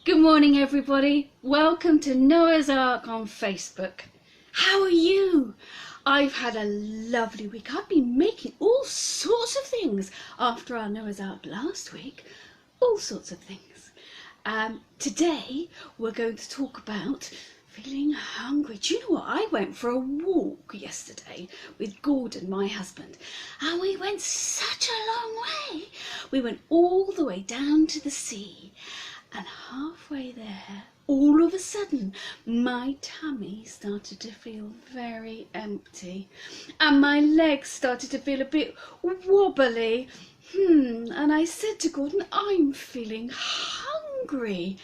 Good morning everybody, welcome to Noah's Ark on Facebook. How are you? I've had a lovely week. I've been making all sorts of things after our Noah's Ark last week, all sorts of things. Today we're going to talk about feeling hungry. Do you know what? I went for a walk yesterday with Gordon, my husband, and we went such a long way. We went all the way down to the sea. And halfway there, all of a sudden, my tummy started to feel very empty and my legs started to feel a bit wobbly. And I said to Gordon, I'm feeling hungry.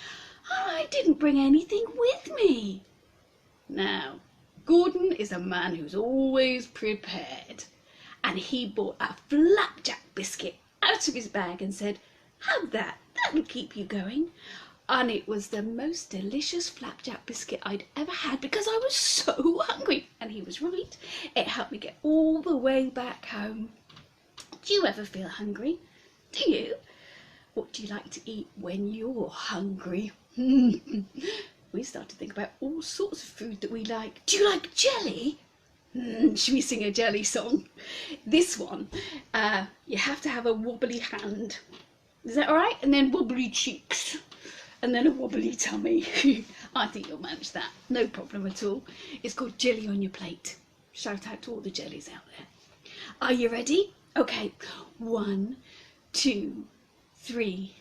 I didn't bring anything with me. Now, Gordon is a man who's always prepared, and he bought a flapjack biscuit out of his bag and said, have that. That'll keep you going. And it was the most delicious flapjack biscuit I'd ever had because I was so hungry. And he was right. It helped me get all the way back home. Do you ever feel hungry? Do you? What do you like to eat when you're hungry? We start to think about all sorts of food that we like. Do you like jelly? Should we sing a jelly song? This one, you have to have a wobbly hand. Is that all right? And then wobbly cheeks, and then a wobbly tummy. I think you'll manage that, no problem at all. It's called jelly on your plate. Shout out to all the jellies out there. Are you ready? Okay, 1, 2, 3.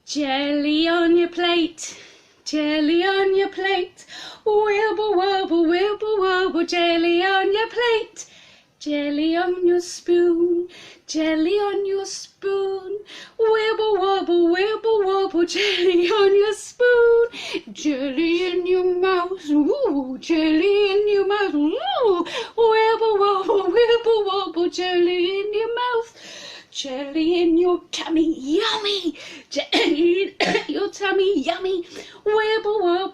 Jelly on your plate, jelly on your plate. Wibble wobble, wibble wobble, jelly on your plate. Jelly on your spoon, jelly on your spoon. Wibble wobble, jelly on your spoon. Jelly in your mouth, ooh, jelly in your mouth, ooh. Wibble wobble, jelly in your mouth. Jelly in your tummy, yummy. Jelly in your tummy, yummy. Wibble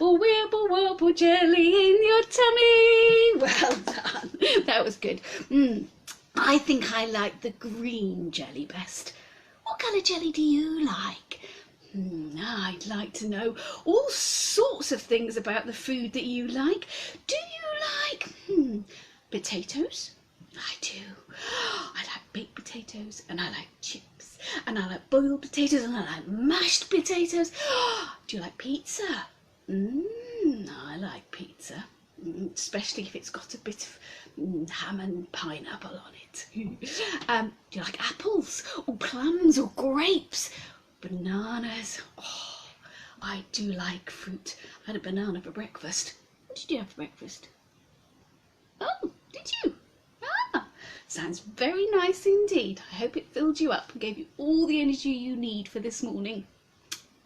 wobble, jelly in your tummy. Well done. That was good. I think I like the green jelly best. What colour jelly do you like? I'd like to know all sorts of things about the food that you like. Do you like potatoes? I do. I like baked potatoes, and I like chips, and I like boiled potatoes, and I like mashed potatoes. Do you like pizza? I like pizza, especially if it's got a bit of ham and pineapple on it. Do you like apples, or plums, or grapes? Bananas? Oh, I do like fruit. I had a banana for breakfast. What did you have for breakfast? Oh, did you? Sounds very nice indeed. I hope it filled you up and gave you all the energy you need for this morning.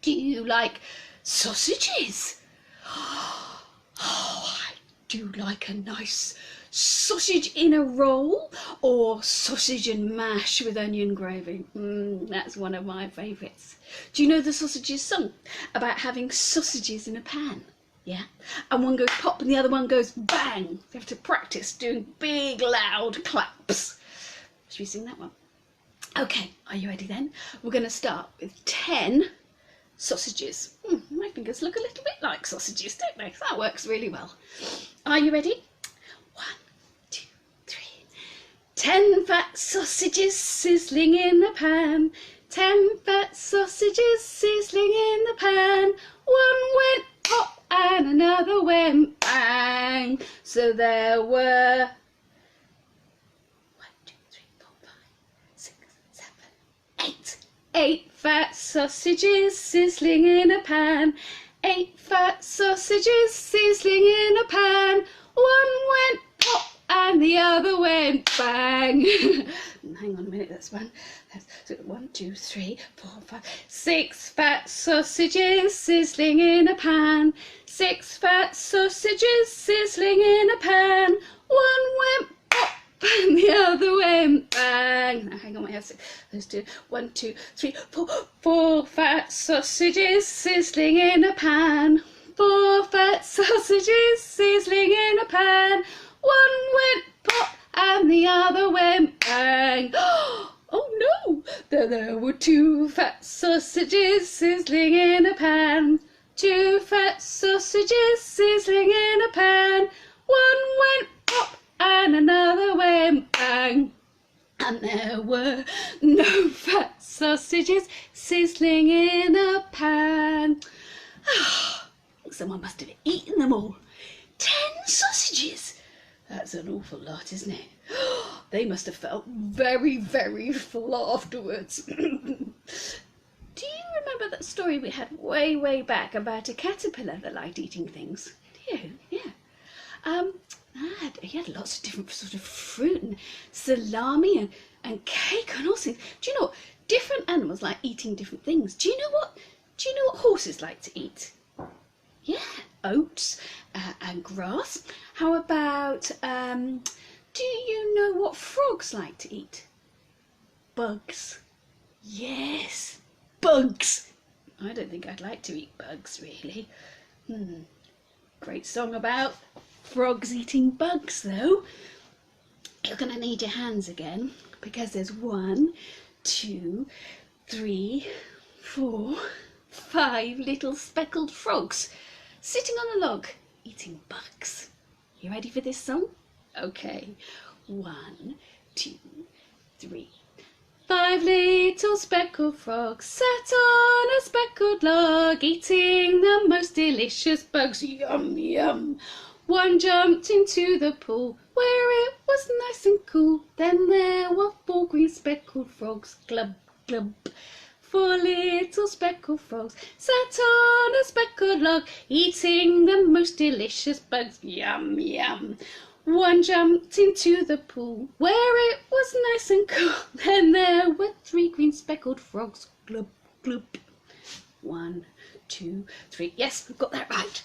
Do you like sausages? Oh, I do like a nice sausage in a roll, or sausage and mash with onion gravy. That's one of my favourites. Do you know the Sausages song about having sausages in a pan? Yeah, and one goes pop and the other one goes bang. You have to practice doing big loud claps. Should we sing that one? Okay, are you ready then? We're going to start with 10 sausages. My fingers look a little bit like sausages, don't they? That works really well. Are you ready? 1, 2, 3. 10 fat sausages sizzling in the pan. 10 fat sausages sizzling in the pan. One went pop and another went bang. So there were 1, 2, 3, 4, 5, 6, 7, 8. 8 fat sausages sizzling in a pan. 8 fat sausages sizzling in a pan. One went pop and the other went bang. Hang on a minute, that's one. So 1, 2, 3, 4, 5, 6 fat sausages sizzling in a pan. 6 fat sausages sizzling in a pan. One went pop and the other went bang. Now hang on, I have 6. Let's do 1, 2, 3, 4. 4 fat sausages sizzling in a pan. 4 fat sausages sizzling in a pan. One went pop and the other went bang. Oh no, Then there were 2 fat sausages sizzling in a pan. 2 fat sausages sizzling in a pan. One went pop and another went bang. And there were no fat sausages sizzling in a pan. Someone must have eaten them all. 10 sausages! That's an awful lot, isn't it? They must have felt very, very full afterwards. Do you remember that story we had way, way back about a caterpillar that liked eating things? Do you? Yeah. He had lots of different sort of fruit and salami and cake and all things. Do you know what? Different animals like eating different things. Do you know what horses like to eat? Yeah, oats and grass. How about, do you know what frogs like to eat? Bugs. Yes, bugs. I don't think I'd like to eat bugs, really. Great song about frogs eating bugs, though. You're going to need your hands again, because there's 1, 2, 3, 4, 5 little speckled frogs sitting on a log eating bugs. You ready for this song? Okay. 1, 2, 3. 5 little speckled frogs sat on a speckled log, eating the most delicious bugs. Yum, yum. One jumped into the pool where it was nice and cool. Then there were 4 green speckled frogs. Glub, glub. 4 little speckled frogs sat on a speckled log, eating the most delicious bugs. Yum, yum. One jumped into the pool where it was nice and cool. Then there were 3 green speckled frogs. Glub, glub. 1, 2, 3. Yes, we've got that right.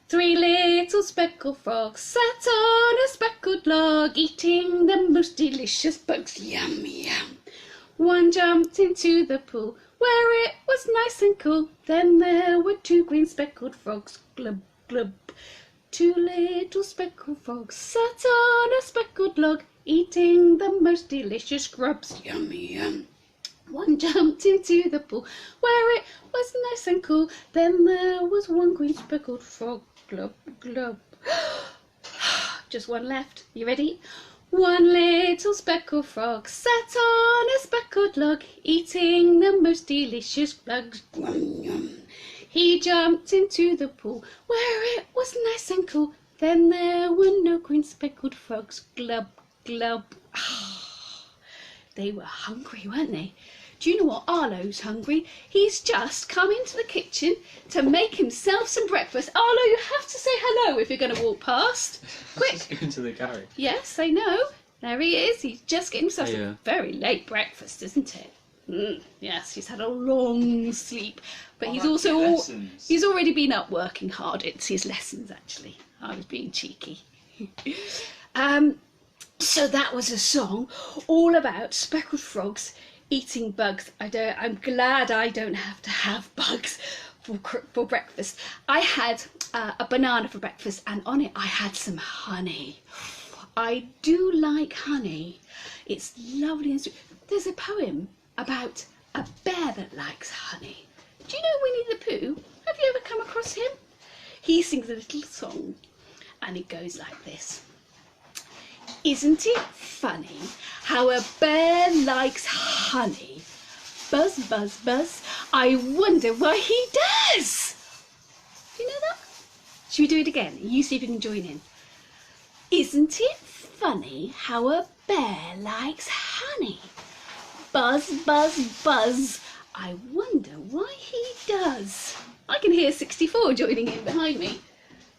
3 little speckled frogs sat on a speckled log, eating the most delicious bugs. Yum, yum. One jumped into the pool where it was nice and cool. Then there were 2 green speckled frogs. Glub, glub. 2 little speckled frogs sat on a speckled log, eating the most delicious grubs. Yum, yum. One jumped into the pool where it was nice and cool. Then there was 1 green speckled frog. Glub, glub. Just 1 left. You ready? 1 little speckled frog sat on a speckled log, eating the most delicious bugs. Yum, yum. He jumped into the pool where it was nice and cool. Then there were no green speckled frogs. Glub, glub. They were hungry, weren't they? Do you know what? Arlo's hungry. He's just come into the kitchen to make himself some breakfast. Arlo, you have to say hello if you're going to walk past. Quick. Just go into the garage. Yes, I know. There he is. He's just getting himself a very late breakfast, isn't it? Yes, he's had a long sleep, but he's already been up working hard. It's his lessons, actually. I was being cheeky. So that was a song all about speckled frogs eating bugs. I'm glad I don't have to have bugs for breakfast. I had a banana for breakfast, and on it I had some honey. I do like honey. It's lovely and sweet. There's a poem about a bear that likes honey. Do you know Winnie the Pooh? Have you ever come across him? He sings a little song, and it goes like this. Isn't it funny how a bear likes honey? Buzz, buzz, buzz. I wonder why he does. Do you know that? Should we do it again? You see if you can join in. Isn't it funny how a bear likes honey? Buzz, buzz, buzz. I wonder why he does. I can hear 64 joining in behind me.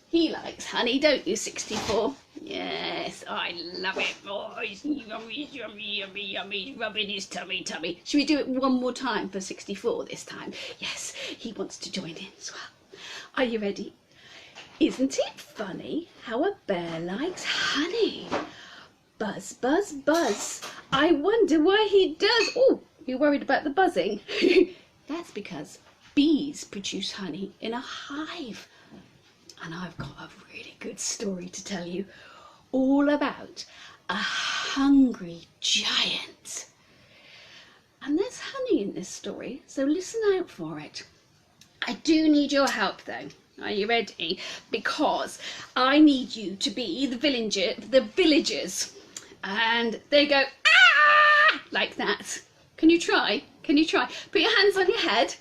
He likes honey, don't you, 64? Yes, I love it. Oh, it's yummy, yummy, yummy, yummy, rubbing his tummy, tummy. Should we do it one more time for 64 this time? Yes, he wants to join in as well. Are you ready? Isn't it funny how a bear likes honey? Buzz, buzz, buzz. I wonder why he does. Oh, you're worried about the buzzing? That's because bees produce honey in a hive. And I've got a really good story to tell you, all about a hungry giant. And there's honey in this story, so listen out for it. I do need your help though. Are you ready? Because I need you to be the villagers. And they go, ah, like that. Can you try? Can you try? Put your hands on your head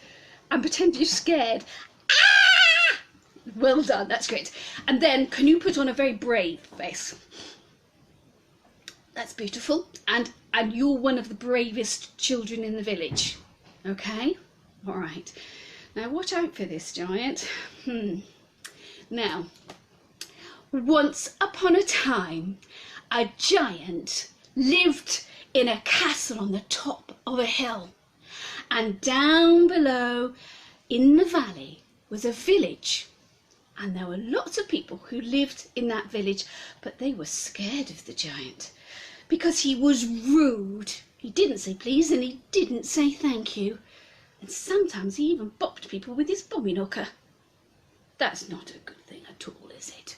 and pretend you're scared. Ah! Well done, that's great. And then can you put on a very brave face? That's beautiful. And you're one of the bravest children in the village. Okay? All right. Now watch out for this giant. Now, once upon a time, a giant lived in a castle on the top of a hill. And down below in the valley was a village. And there were lots of people who lived in that village, but they were scared of the giant because he was rude. He didn't say please and he didn't say thank you. And sometimes he even bopped people with his bommy knocker. That's not a good thing at all, is it?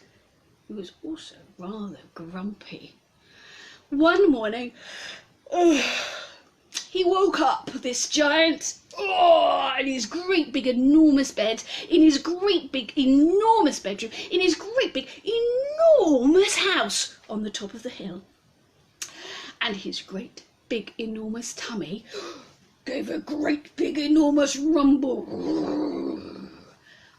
He was also rather grumpy. One morning, he woke up, this giant, in his great big enormous bed, in his great big enormous bedroom, in his great big enormous house on the top of the hill. And his great big enormous tummy gave a great big enormous rumble.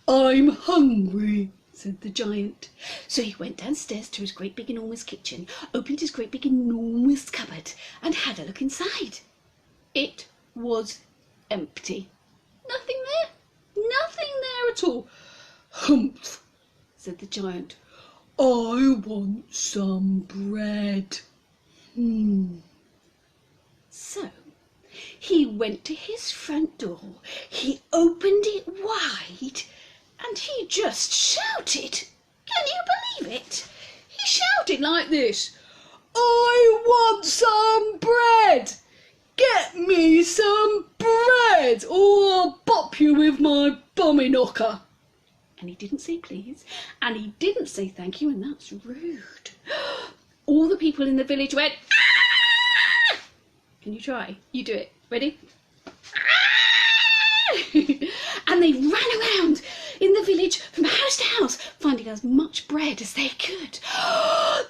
I'm hungry, said the giant. So he went downstairs to his great big enormous kitchen, opened his great big enormous cupboard and had a look inside. It was empty. Nothing there. Nothing there at all. Humph, said the giant. I want some bread. So he went to his front door, he opened it wide, and he just shouted. Can you believe it? He shouted like this. I want some bread! Get me some bread, or I'll bop you with my bommy knocker. And he didn't say please, and he didn't say thank you, and that's rude. All the people in the village went, ah! Can you try? You do it. Ready? And they ran around in the village from house to house, finding as much bread as they could.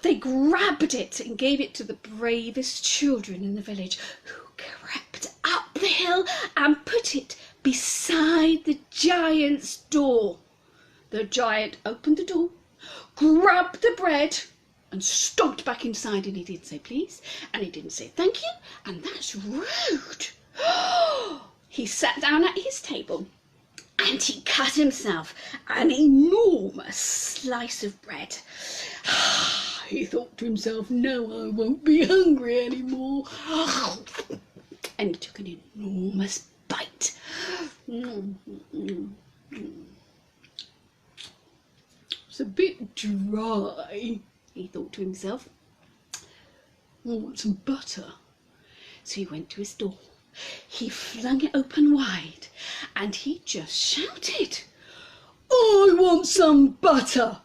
They grabbed it and gave it to the bravest children in the village, who crept up the hill and put it beside the giant's door. The giant opened the door, grabbed the bread, and stomped back inside, and he didn't say please, and he didn't say thank you, and that's rude. He sat down at his table and he cut himself an enormous slice of bread. He thought to himself, no, I won't be hungry anymore. And he took an enormous bite. It's a bit dry, he thought to himself. I want some butter. So he went to his door. He flung it open wide and he just shouted, I want some butter.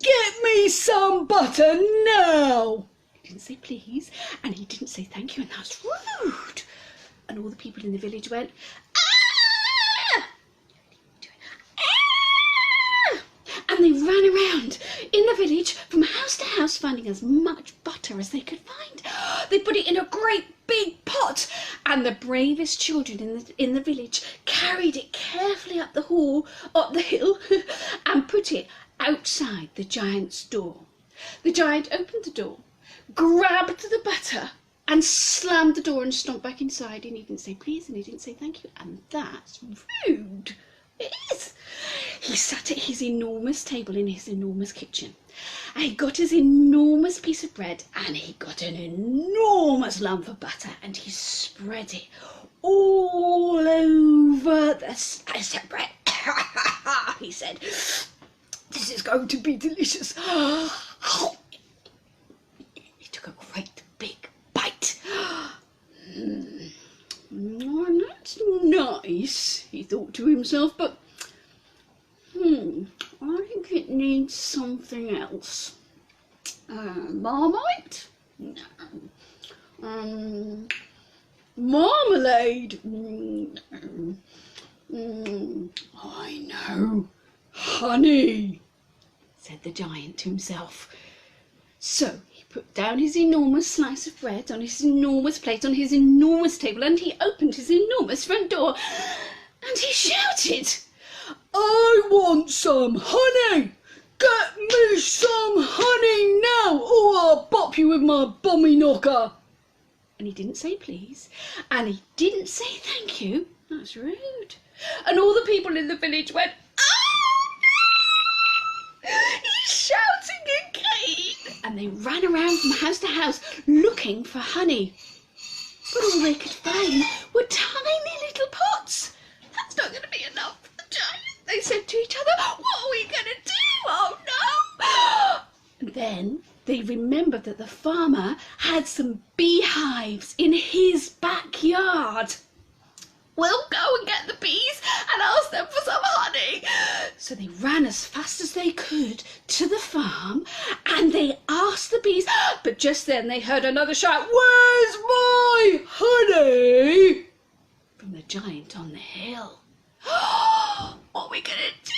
Get me some butter now. He didn't say please and he didn't say thank you, and that's rude. And all the people in the village went, ah! Ah! And they ran around in the village from house to house, finding as much butter as they could find. They put it in a great big pot, and the bravest children in the village carried it carefully up the hill, and put it outside the giant's door. The giant opened the door, grabbed the butter, and slammed the door and stomped back inside, and he didn't say please and he didn't say thank you, and that's rude. It is. He sat at his enormous table in his enormous kitchen, and he got his enormous piece of bread, and he got an enormous lump of butter, and he spread it all over the slice of bread. He said, this is going to be delicious. He took a great big bite. That's nice, he thought to himself, but I think it needs something else. Marmite? No. Marmalade? I know. Honey, said the giant to himself. So he put down his enormous slice of bread on his enormous plate on his enormous table, and he opened his enormous front door, and he shouted, I want some honey! Get me some honey now, or I'll bop you with my bummy knocker! And he didn't say please, and he didn't say thank you. That's rude. And all the people in the village went, oh no! He's shouting again! And they ran around from house to house looking for honey. But all they could find were tiny little pots. That's not going to be enough for the giant, they said to each other. What are we going to do? Oh no! And then they remembered that the farmer had some beehives in his backyard. We'll go and get the bees and ask them for some honey. So they ran as fast as they could to the farm and they asked the bees, but just then they heard another shout, where's my honey? From the giant on the hill. What are we going to do?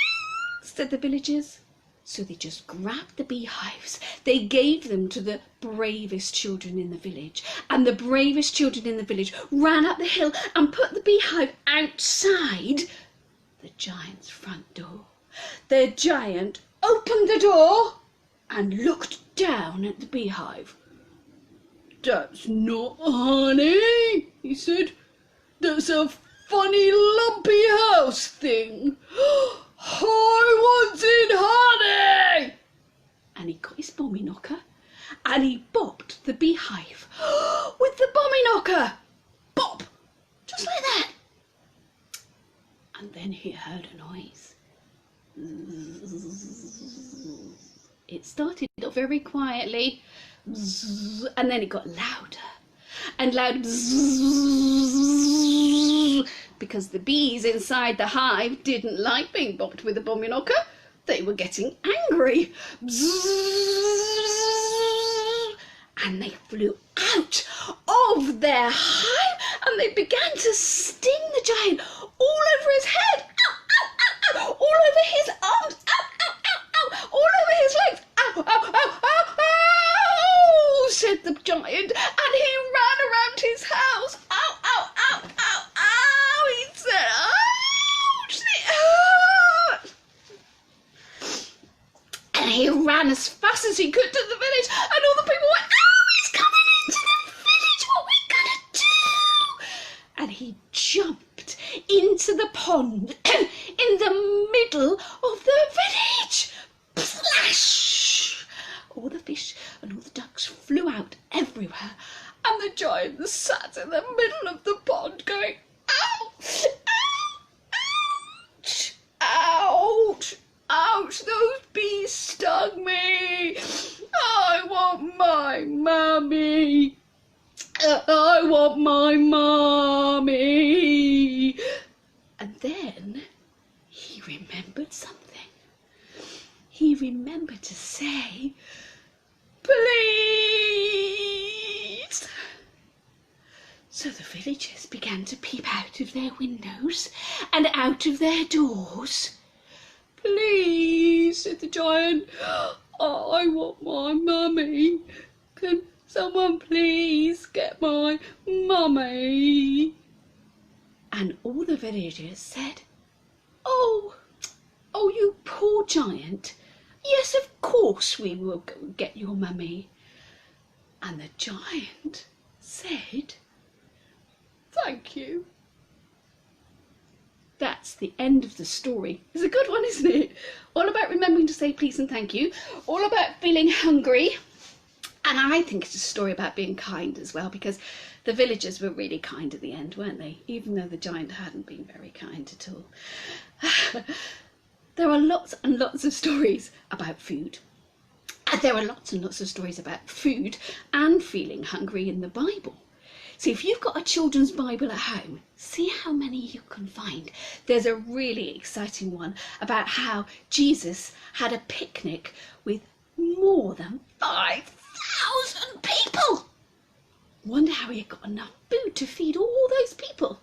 Said the villagers. So they just grabbed the beehives, they gave them to the bravest children in the village, and the bravest children in the village ran up the hill and put the beehive outside the giant's front door. The giant opened the door and looked down at the beehive. That's not honey, he said. That's a funny lumpy house thing. I wanted honey! And he got his bommy knocker and he bopped the beehive with the bommy knocker. Bop! Just like that. And then he heard a noise. It started off very quietly and then it got louder and louder, because the bees inside the hive didn't like being bopped with a bommy knocker. They were getting angry. And they flew out of their hive and they began to sting the giant all over his head, ow, ow, ow, ow, all over his arms, ow, ow, ow, ow, all over his legs, ow, ow, ow, ow, ow, said the giant, and he ran around his house, ow, ow, ow, ow, ow, he said, ouch, it hurt. And he ran as fast as he could to the village, and all the people went, oh, he's coming into the village, what are we gonna do? And he jumped into the pond in the middle of the village. Splash! All the fish and all the ducks flew out everywhere, and the giant sat in the middle of the pond going, ow, ow, ouch, ouch, ouch, those bees stung me. I want my mummy. I want my mummy. And then he remembered something. He remembered to say, please. So the villagers began to peep out of their windows and out of their doors. Please, said the giant, I want my mummy. Can someone please get my mummy? And all the villagers said, oh, you poor giant. Yes, of course we will go and get your mummy. And the giant said, thank you. That's the end of the story. It's a good one, isn't it? All about remembering to say please and thank you. All about feeling hungry. And I think it's a story about being kind as well, because the villagers were really kind at the end, weren't they? Even though the giant hadn't been very kind at all. There are lots and lots of stories about food. And there are lots and lots of stories about food and feeling hungry in the Bible. So if you've got a children's Bible at home, see how many you can find. There's a really exciting one about how Jesus had a picnic with more than 5,000 people. Wonder how he got enough food to feed all those people.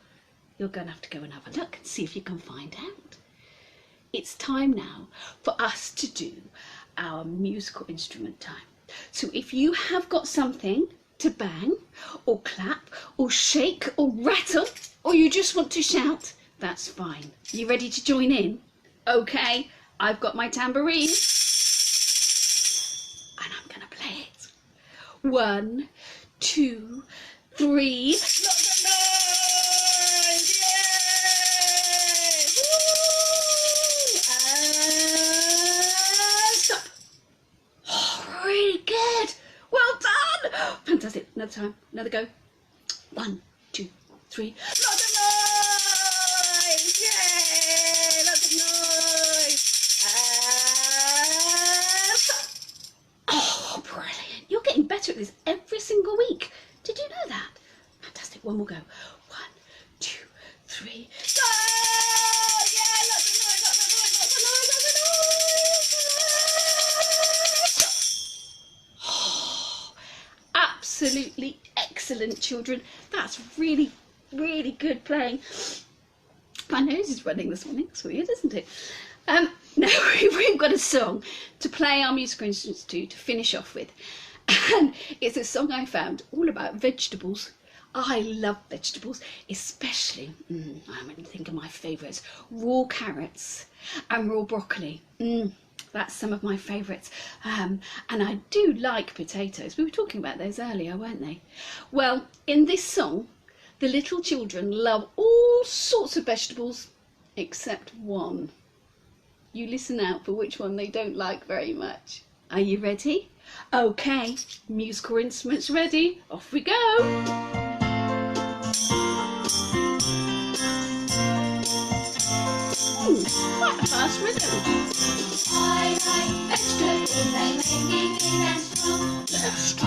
You're going to have to go and have a look and see if you can find out. It's time now for us to do our musical instrument time. So if you have got something to bang or clap or shake or rattle, or you just want to shout, that's fine. You ready to join in? Okay, I've got my tambourine and I'm going to play it. 1, 2, 3. Lots of noise! Yay! And stop. Oh, really good. Well done. Fantastic. Another time. Another go. 1, 2, 3. Lots of noise! Yay! Lots of noise. And stop. Oh, brilliant. You're getting better at this every single week. Did you know that? Fantastic. One more go. 1, 2, 3. Go! Yeah, lots of noise, lots of noise, lots of noise, lots of noise. Oh, absolutely excellent, children. That's really, really good playing. My nose is running this morning. It's weird, isn't it? Now we've got a song to play our musical instruments to finish off with. And it's a song I found all about vegetables. I love vegetables, especially, I'm going to think of my favourites, raw carrots and raw broccoli. That's some of my favourites. And I do like potatoes. We were talking about those earlier, weren't they? Well, in this song, the little children love all sorts of vegetables except one. You listen out for which one they don't like very much. Are you ready? Okay, musical instruments ready. Off we go. Quite a fast rhythm. I like vegetables, they make me big and strong. I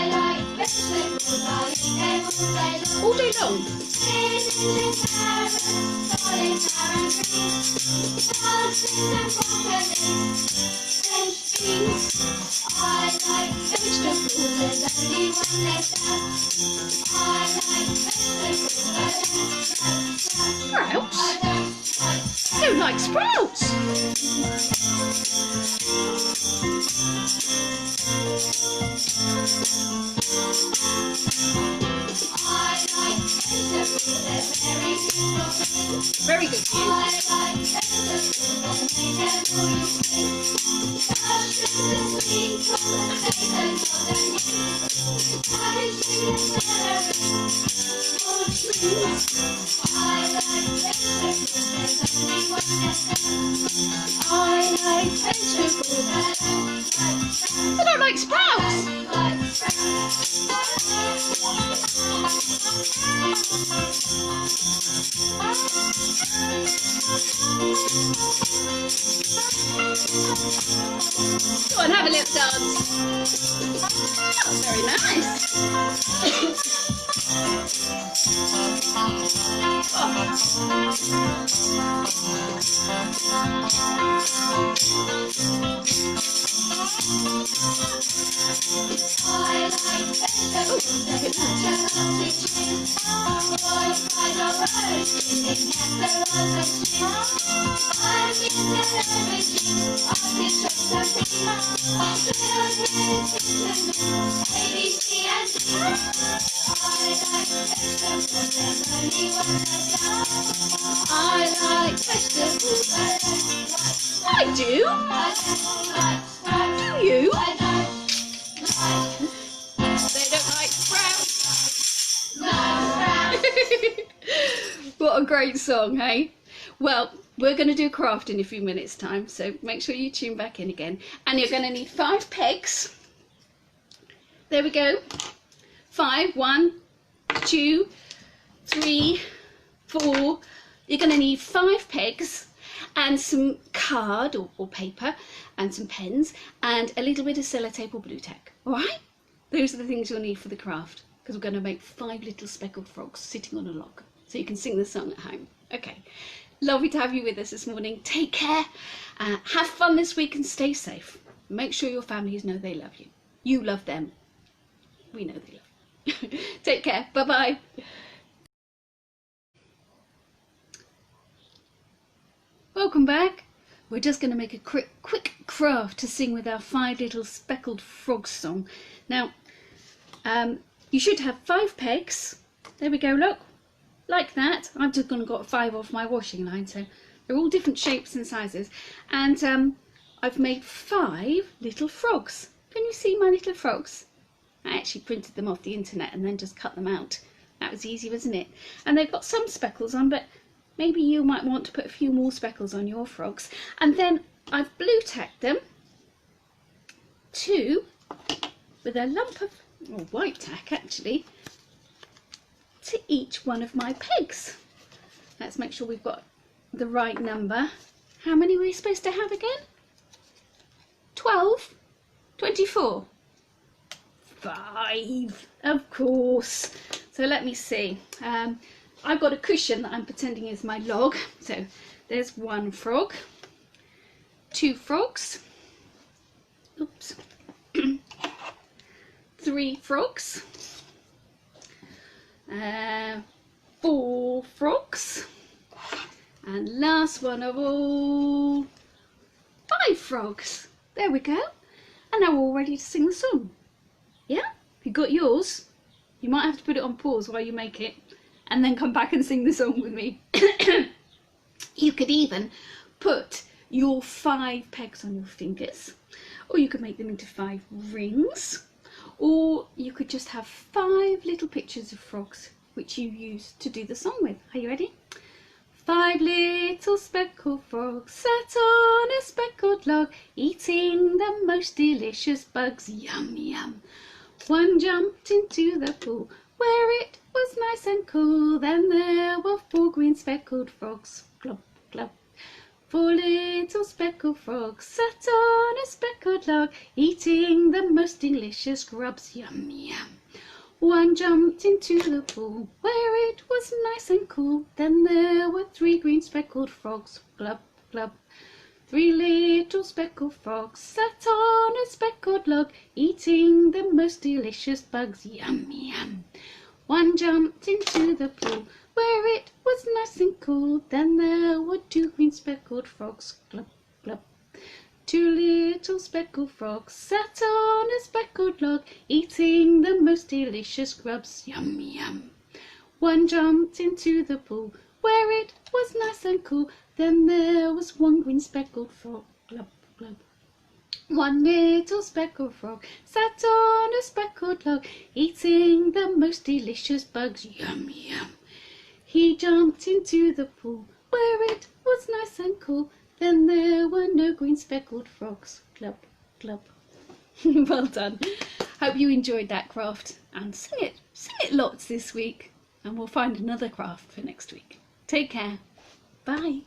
like vegetables, I eat them all day long. All day long. Spinach and carrots, cauliflower and greens, parsnips and broccoli, French beans. I like vegetables, there's only one left out. I like vegetables, I don't like sprouts. Sprouts? I don't like sprouts. I like vegetables, they're very good for me. Very good for you. I like vegetables, they make them all you see. Mushrooms and sweet corn, potatoes are the new. Cabbage and celery, small trees. I like vegetables, there's only one left out. I like vegetables, I don't like sprouts. I don't like sprouts. Go on, have a little dance. That was very nice. I like vegetables, they match a lovely tree. Boiled fried or roasted in casseroles and stews. I'm into everything, artichokes and peas. Grilled with vitamins, A, B, C and D. I like vegetables, there's only one left out. I like vegetables, I don't like sprouts. I do. I don't like sprouts. Do you? I don't like They don't like sprouts. no sprouts. What a great song, hey? Well, we're going to do craft in a few minutes' time, so make sure you tune back in again. And you're going to need 5 pegs. There we go. 5, 1, 2, 3, 4. You're going to need 5 pegs and some card or paper and some pens and a little bit of sellotape or blue tack. All right? Those are the things you'll need for the craft, because we're going to make 5 little speckled frogs sitting on a log, so you can sing the song at home. Okay. Lovely to have you with us this morning. Take care. Have fun this week and stay safe. Make sure your families know they love you. You love them. We know they love Take care. Bye-bye. Welcome back. We're just going to make a quick craft to sing with our 5 little speckled frogs song. Now, you should have 5 pegs. There we go, look. Like that. I've just gone and got 5 off my washing line, so they're all different shapes and sizes. And I've made 5 little frogs. Can you see my little frogs? I actually printed them off the internet and then just cut them out. That was easy, wasn't it? And they've got some speckles on, but maybe you might want to put a few more speckles on your frogs. And then I've blue tacked them with a lump of, or white tack actually, to each one of my pegs. Let's make sure we've got the right number. How many were we supposed to have again? 12? 24? 5, of course. So let me see. I've got a cushion that I'm pretending is my log. So there's 1 frog, 2 frogs, oops, 3 frogs, 4 frogs, and last one of all, 5 frogs. There we go. And now we're all ready to sing the song. Yeah? You got yours? You might have to put it on pause while you make it and then come back and sing the song with me. You could even put your 5 pegs on your fingers, or you could make them into 5 rings, or you could just have 5 little pictures of frogs which you use to do the song with. Are you ready? 5 little speckled frogs sat on a speckled log, eating the most delicious bugs, yum yum. One jumped into the pool where it was nice and cool. Then there were 4 green speckled frogs, glub glub. 4 little speckled frogs sat on a speckled log, eating the most delicious grubs, yum yum. One jumped into the pool where it was nice and cool. Then there were 3 green speckled frogs, glub glub. 3 little speckled frogs sat on a speckled log, eating the most delicious bugs, yum yum. One jumped into the pool where it was nice and cool. Then there were 2 green speckled frogs, glub glub. 2 little speckled frogs sat on a speckled log, eating the most delicious grubs, yum yum. One jumped into the pool where it was nice and cool. Then there was 1 green speckled frog, glub glub. 1 little speckled frog sat on a speckled log, eating the most delicious bugs, yum yum. He jumped into the pool where it was nice and cool. Then there were no green speckled frogs, glub glub. Well done. Hope you enjoyed that craft, and sing it lots this week, and we'll find another craft for next week. Take care. Bye.